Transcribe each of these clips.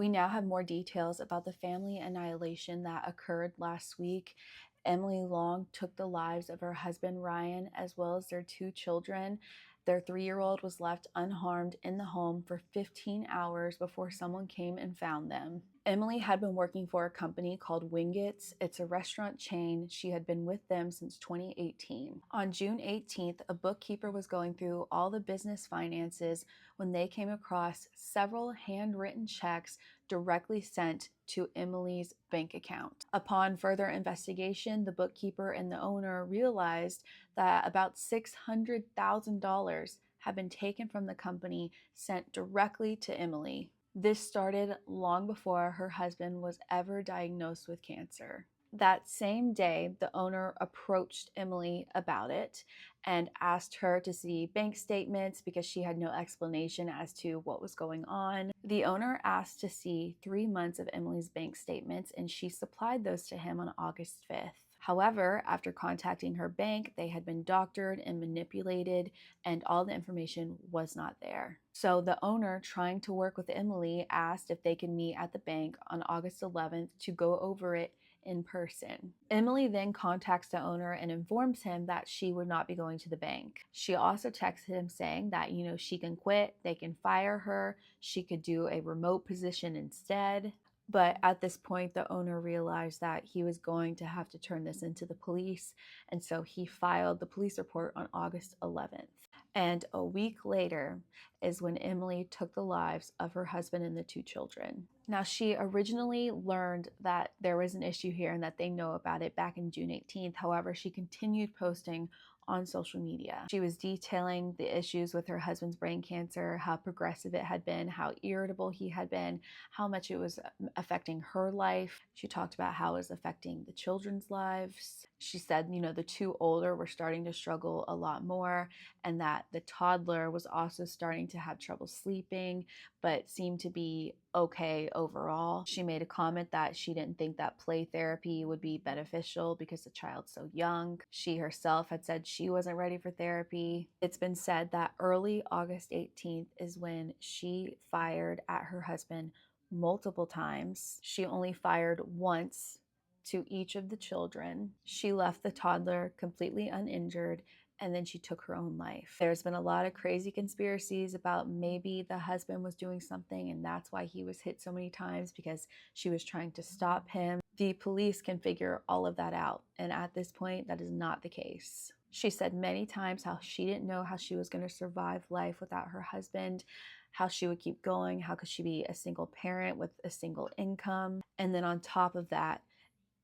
We now have more details about the family annihilation that occurred last week. Emily Long took the lives of her husband Ryan as well as their two children. Their 3-year-old was left unharmed in the home for 15 hours before someone came and found them. Emily had been working for a company called Wingett's. It's a restaurant chain. She had been with them since 2018. On June 18th, a bookkeeper was going through all the business finances when they came across several handwritten checks directly sent to Emily's bank account. Upon further investigation, the bookkeeper and the owner realized that about $600,000 had been taken from the company, sent directly to Emily. This started long before her husband was ever diagnosed with cancer. That same day, the owner approached Emily about it and asked her to see bank statements because she had no explanation as to what was going on. The owner asked to see 3 months of Emily's bank statements, and she supplied those to him on August 5th. However, after contacting her bank, they had been doctored and manipulated, and all the information was not there. So the owner, trying to work with Emily, asked if they could meet at the bank on August 11th to go over it in person. Emily then contacts the owner and informs him that she would not be going to the bank. She also texted him saying that, she can quit, they can fire her, she could do a remote position instead. But at this point, the owner realized that he was going to have to turn this into the police, and so he filed the police report on August 11th. And a week later is when Emily took the lives of her husband and the two children. Now, she originally learned that there was an issue here and that they know about it back in June 18th. However, she continued posting on social media. She was detailing the issues with her husband's brain cancer, how progressive it had been, how irritable he had been, how much it was affecting her life. She talked about how it was affecting the children's lives. She said, the two older were starting to struggle a lot more, and that the toddler was also starting to have trouble sleeping, but seemed to be okay overall. She made a comment that she didn't think that play therapy would be beneficial because the child's so young. She herself had said she wasn't ready for therapy. It's been said that early August 18th is when she fired at her husband multiple times. She only fired once to each of the children. She left the toddler completely uninjured, and then she took her own life. There's been a lot of crazy conspiracies about maybe the husband was doing something and that's why he was hit so many times, because she was trying to stop him. The police can figure all of that out, and at this point, that is not the case. She said many times how she didn't know how she was going to survive life without her husband, how she would keep going, how could she be a single parent with a single income, and then on top of that,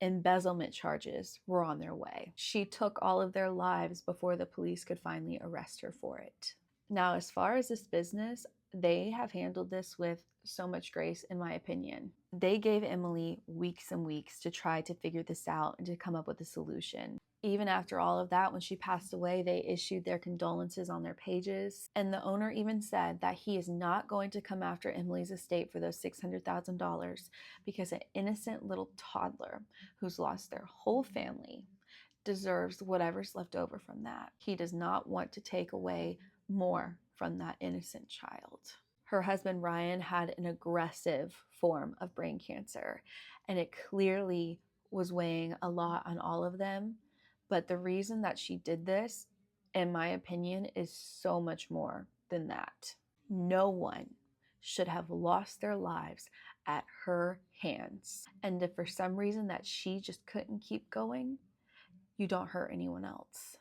embezzlement charges were on their way. She took all of their lives before the police could finally arrest her for it. Now, as far as this business, they have handled this with so much grace, in my opinion. They gave Emily weeks and weeks to try to figure this out and to come up with a solution. Even after all of that, when she passed away, they issued their condolences on their pages. And the owner even said that he is not going to come after Emily's estate for those $600,000 because an innocent little toddler who's lost their whole family deserves whatever's left over from that. He does not want to take away more from that innocent child. Her husband, Ryan, had an aggressive form of brain cancer, and it clearly was weighing a lot on all of them. But the reason that she did this, in my opinion, is so much more than that. No one should have lost their lives at her hands. And if for some reason that she just couldn't keep going, you don't hurt anyone else.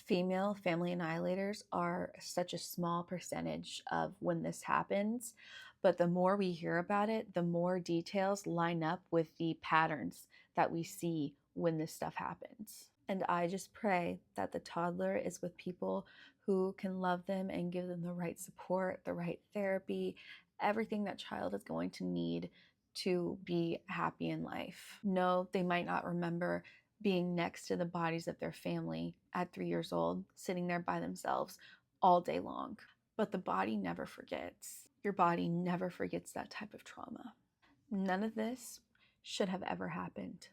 Female family annihilators are such a small percentage of when this happens, but the more we hear about it, the more details line up with the patterns that we see when this stuff happens. And I just pray that the toddler is with people who can love them and give them the right support, the right therapy, everything that child is going to need to be happy in life. No, they might not remember being next to the bodies of their family at 3 years old, sitting there by themselves all day long. But the body never forgets. Your body never forgets that type of trauma. None of this should have ever happened.